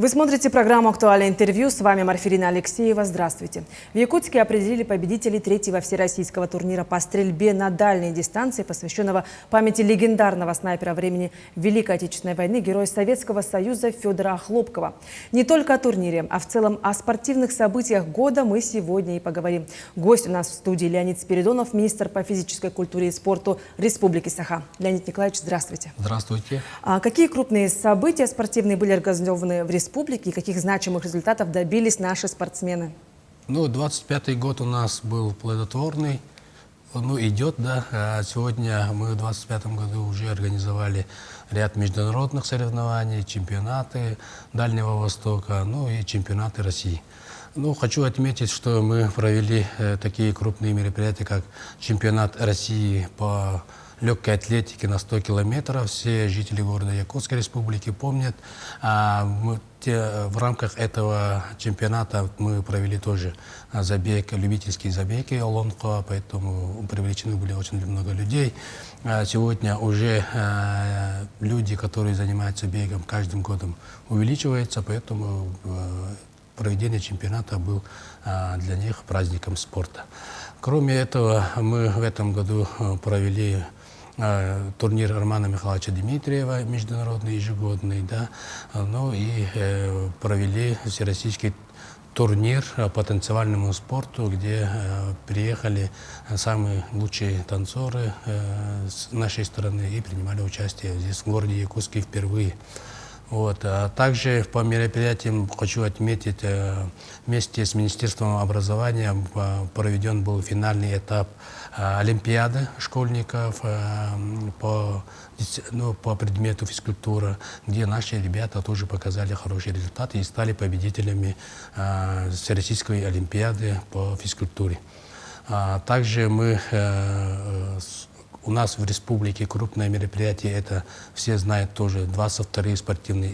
Вы смотрите программу «Актуальное интервью». С вами Марфирина Алексеева. Здравствуйте. В Якутске определили победителей третьего всероссийского турнира по стрельбе на дальние дистанции, посвященного памяти легендарного снайпера времени Великой Отечественной войны, героя Советского Союза Федора Охлопкова. Не только о турнире, а в целом о спортивных событиях года мы сегодня и поговорим. Гость у нас в студии Леонид Спиридонов, министр по физической культуре и спорту Республики Саха. Леонид Николаевич, здравствуйте. Здравствуйте. Какие крупные события спортивные были организованы в республике и каких значимых результатов добились наши спортсмены? 25-й год у нас был плодотворный, идет, да. Сегодня мы в 25-м году уже организовали ряд международных соревнований, чемпионаты Дальнего Востока, и чемпионаты России. Хочу отметить, что мы провели такие крупные мероприятия, как чемпионат России по легкой атлетике на 100 километров. Все жители города Якутской республики помнят. В рамках этого чемпионата мы провели тоже забег, любительские забеги Олонко, поэтому привлечены были очень много людей. Сегодня уже люди, которые занимаются бегом, каждым годом увеличивается, поэтому проведение чемпионата был для них праздником спорта. Кроме этого, мы в этом году провели турнир Романа Михайловича Дмитриева, международный, ежегодный, да, и провели всероссийский турнир по танцевальному спорту, где приехали самые лучшие танцоры с нашей страны и принимали участие здесь, в городе Якутске, впервые. Также по мероприятиям хочу отметить, вместе с Министерством образования проведен был финальный этап Олимпиады школьников по предмету физкультура, где наши ребята тоже показали хорошие результаты и стали победителями Всероссийской Олимпиады по физкультуре. Также у нас в республике крупное мероприятие, это все знают тоже, 22-е спортивные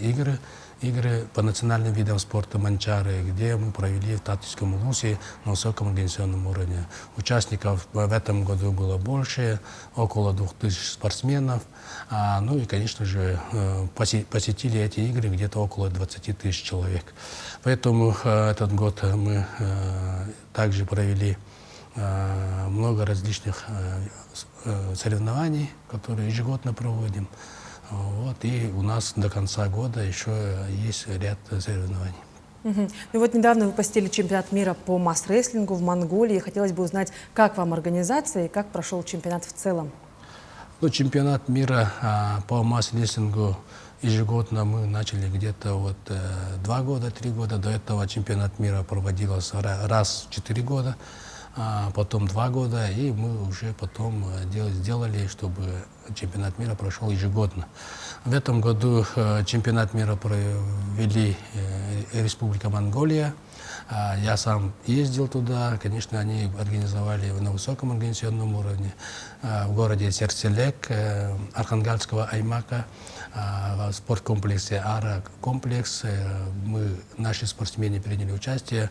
игры по национальным видам спорта Манчары, где мы провели в Татарском Улусе на высоком организационном уровне. Участников в этом году было больше, около 2000 спортсменов. И, конечно же, посетили эти игры где-то около 20 тысяч человек. Поэтому этот год мы также провели много различных соревнований, которые ежегодно проводим. И у нас до конца года еще есть ряд соревнований. Недавно вы посетили чемпионат мира по масс-рестлингу в Монголии. Хотелось бы узнать, как вам организация и как прошел чемпионат в целом? Чемпионат мира по масс-рестлингу ежегодно мы начали где-то 2 года, 3 года. До этого чемпионат мира проводился раз в 4 года. Потом 2 года, и мы уже потом сделали, чтобы чемпионат мира прошел ежегодно. В этом году чемпионат мира провели Республика Монголия. Я сам ездил туда, конечно, они организовали на высоком организационном уровне в городе Серселек, Архангельского аймака, в спорткомплексе Ара-комплекс. Наши спортсмены приняли участие.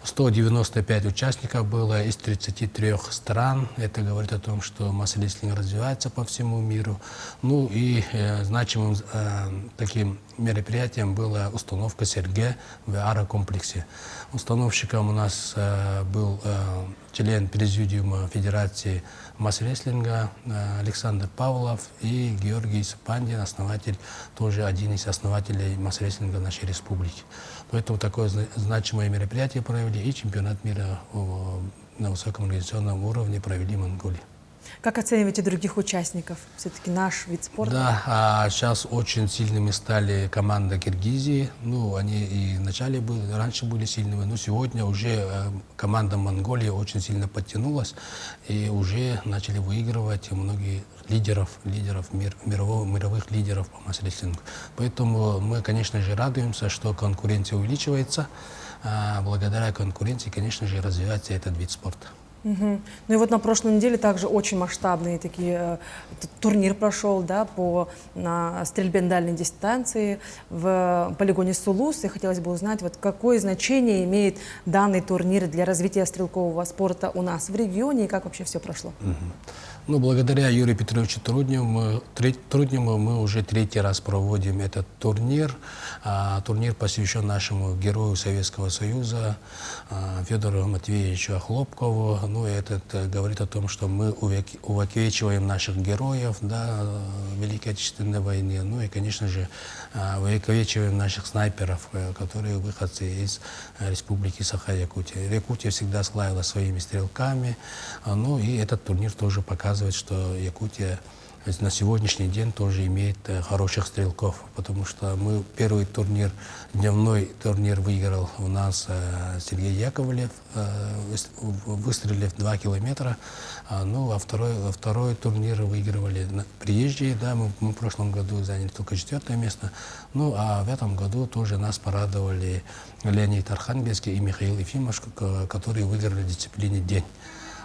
195 участников было из 33 стран. Это говорит о том, что масс-рестлинг развивается по всему миру. И значимым таким мероприятием была установка Сергея в Ара-комплексе. Установщиком у нас был член президиума Федерации масс-рестлинга Александр Павлов и Георгий Сапандин, тоже один из основателей масс-рестлинга нашей республики. Поэтому такое значимое мероприятие провели, и чемпионат мира на высоком организационном уровне провели в Монголии. Как оцениваете других участников? Все-таки наш вид спорта. Да, сейчас очень сильными стали команда Киргизии. Они и раньше были сильными, но сегодня уже команда Монголии очень сильно подтянулась и уже начали выигрывать многие мировых лидеров по масс-рестлингу. Поэтому мы, конечно же, радуемся, что конкуренция увеличивается. Благодаря конкуренции, конечно же, развивается этот вид спорта. Мгм. Ну и вот на прошлой неделе также очень масштабный турнир прошел, да, на стрельбе на дальней дистанции в полигоне Сулус. И хотелось бы узнать, вот какое значение имеет данный турнир для развития стрелкового спорта у нас в регионе и как вообще все прошло. Ну, благодаря Юрию Петровичу Трудневу мы уже третий раз проводим этот турнир. Турнир посвящен нашему герою Советского Союза Федору Матвеевичу Хлопкову. Ну, это говорит о том, что мы увековечиваем наших героев, да, Великой Отечественной войны. Ну и, конечно же, увековечиваем наших снайперов, которые выходцы из Республики Саха-Якутия. Якутия всегда славилась своими стрелками. Ну и этот турнир тоже показывает, что Якутия на сегодняшний день тоже имеет хороших стрелков, потому что мы первый турнир, дневной турнир выиграл у нас Сергей Яковлев, выстрелив 2 километра. Ну, а второй турнир выигрывали приезжие, да, мы в прошлом году заняли только 4-е место. Ну, а в этом году тоже нас порадовали Леонид Архангельский и Михаил Ефимович, которые выиграли в дисциплине «День».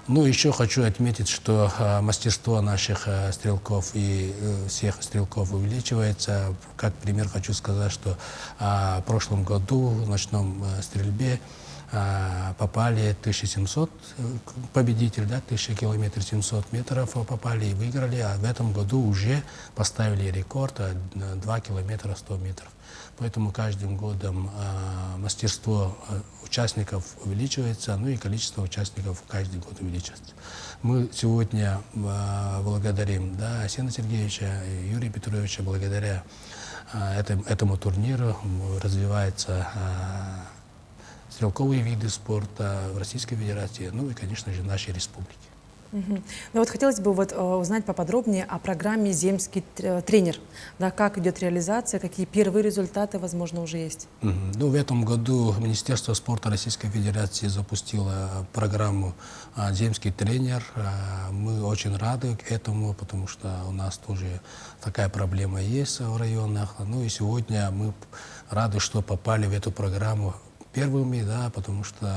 Ну, еще хочу отметить, что мастерство наших стрелков и всех стрелков увеличивается. Как пример хочу сказать, что в прошлом году в ночном стрельбе попали 1700 победитель, да, 1000 километров 700 метров попали и выиграли, а в этом году уже поставили рекорд 2 километра 100 метров. Поэтому каждым годом мастерство участников увеличивается, ну и количество участников каждый год увеличивается. Мы сегодня благодарим, да, Арсена Сергеевича и Юрия Петровича. Благодаря этому турниру развиваются стрелковые виды спорта в Российской Федерации, ну и, конечно же, в нашей республике. Ну вот хотелось бы узнать поподробнее о программе «Земский тренер». Да, как идет реализация, какие первые результаты, возможно, уже есть? Ну, в этом году Министерство спорта Российской Федерации запустило программу «Земский тренер». Мы очень рады этому, потому что у нас тоже такая проблема есть в районах. Ну и сегодня мы рады, что попали в эту программу первыми, да, потому что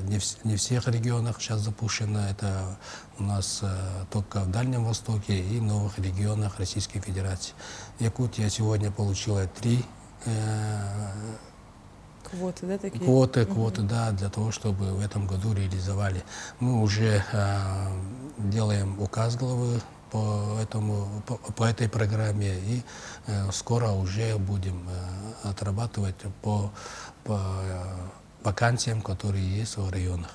не в всех регионах сейчас запущено. Это у нас только в Дальнем Востоке и новых регионах Российской Федерации. Якутия сегодня получила 3 квоты, да, такие? Квоты, да, для того, чтобы в этом году реализовали. Мы уже делаем указ главы по этой программе и скоро уже будем отрабатывать по вакансиям, которые есть в районах.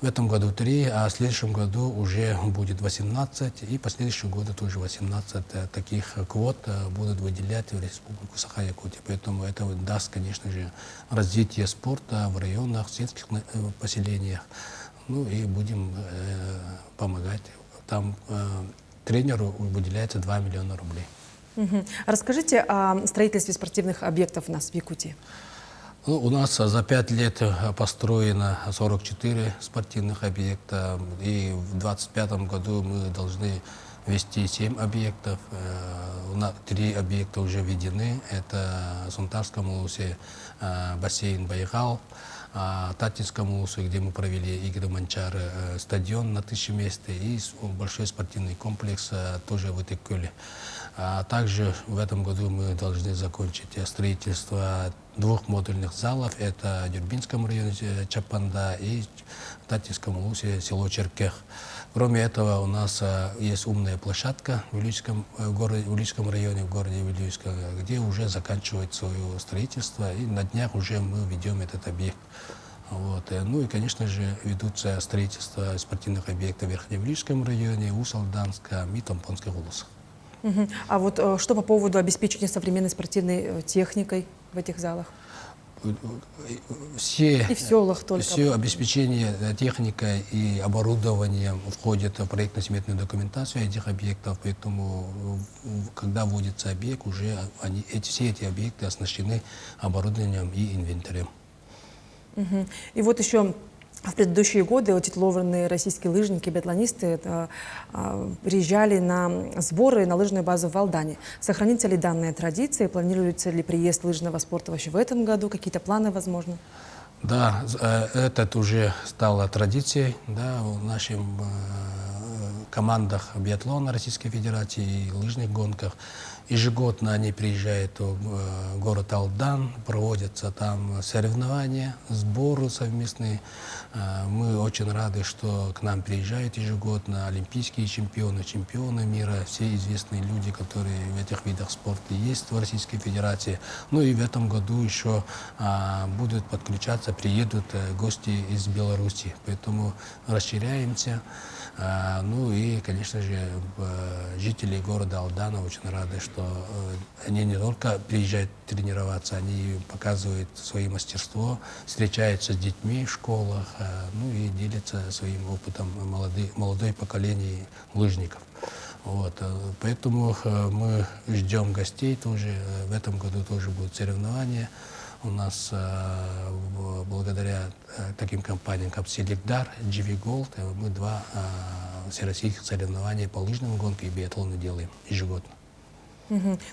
В этом году 3, а в следующем году уже будет 18, и по следующему году тоже 18 таких квот будут выделять в Республику Саха-Якутия. Поэтому это даст, конечно же, развитие спорта в районах, в сельских поселениях. Ну и будем помогать. Там тренеру выделяется 2 миллиона рублей. Расскажите о строительстве спортивных объектов у нас в Якутии. Ну, у нас за 5 лет построено 44 спортивных объекта, и в 2025 году мы должны ввести 7 объектов. 3 объекта уже введены. Это в Сунтарском улусе бассейн Байкал, в Татинском улусе, где мы провели игры Манчары, стадион на 1000 мест и большой спортивный комплекс тоже в Итыккуле. Также в этом году мы должны закончить строительство 2 модульных залов. Это в Дюрбинском районе Чапанда и в Татинском улусе село Черкех. Кроме этого, у нас есть умная площадка в Вилюйском районе, в городе Вилюйска, где уже заканчивает свое строительство, и на днях уже мы ведем этот объект. Вот. Ну и, конечно же, ведутся строительство спортивных объектов в Верхневилюйском районе, Усалданском и Томпонском улусах. А вот что по поводу обеспечения современной спортивной техникой в этих залах? И в селах только. Все обеспечение техникой и оборудованием входит в проектно-сметную документацию этих объектов, поэтому, когда вводится объект, уже все эти объекты оснащены оборудованием и инвентарем. И вот еще в предыдущие годы титулованные российские лыжники, биатлонисты приезжали на сборы на лыжную базу в Валдане. Сохранится ли данная традиция? Планируется ли приезд лыжного спорта вообще в этом году? Какие-то планы, возможно? Да, это уже стало традицией, да, в наших командах биатлона Российской Федерации и лыжных гонках. Ежегодно они приезжают в город Алдан, проводятся там соревнования, сборы совместные. Мы очень рады, что к нам приезжают ежегодно олимпийские чемпионы, чемпионы мира, все известные люди, которые в этих видах спорта есть в Российской Федерации. Ну и в этом году еще будут подключаться, приедут гости из Беларуси, поэтому расширяемся. Ну и, конечно же, жители города Алдана очень рады, что они не только приезжают тренироваться, они показывают свое мастерство, встречаются с детьми в школах, ну и делятся своим опытом молодое поколение лыжников. Вот, поэтому мы ждем гостей тоже. В этом году тоже будут соревнования. У нас благодаря таким компаниям, как Селекдар, GV Gold, мы два всероссийских соревнования по лыжным гонкам и биатлону делаем ежегодно.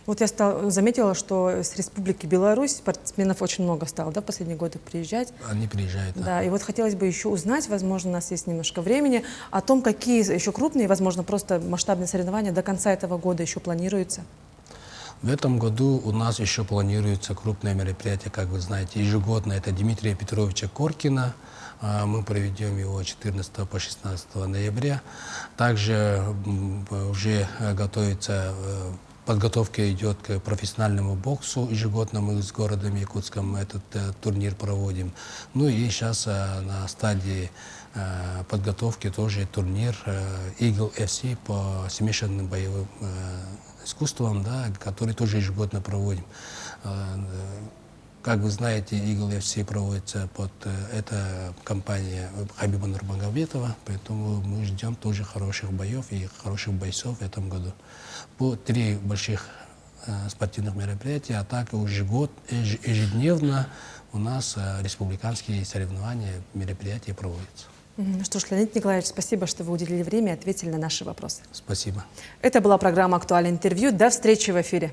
Вот я заметила, что с Республики Беларусь спортсменов очень много стало, да, в последние годы приезжать. Они приезжают, да. Да, и вот хотелось бы еще узнать, возможно, у нас есть немножко времени, о том, какие еще крупные, возможно, просто масштабные соревнования до конца этого года еще планируются. В этом году у нас еще планируется крупное мероприятие, как вы знаете, ежегодно. Это Дмитрия Петровича Коркина. Мы проведем его 14 по 16 ноября. Также уже готовится, подготовка идет к профессиональному боксу. Ежегодно мы с городом Якутском этот турнир проводим. Ну и сейчас на стадии подготовки тоже турнир Eagle FC по смешанным боевым искусством, да, который тоже ежегодно проводим. Как вы знаете, Eagle FC проводится под эта компания Хабиба Нурмагомедова, поэтому мы ждем тоже хороших боев и хороших бойцов в этом году. По 3 больших спортивных мероприятия, а так ежедневно у нас республиканские соревнования, мероприятия проводятся. Что ж, Леонид Николаевич, спасибо, что вы уделили время и ответили на наши вопросы. Спасибо. Это была программа «Актуальное интервью». До встречи в эфире.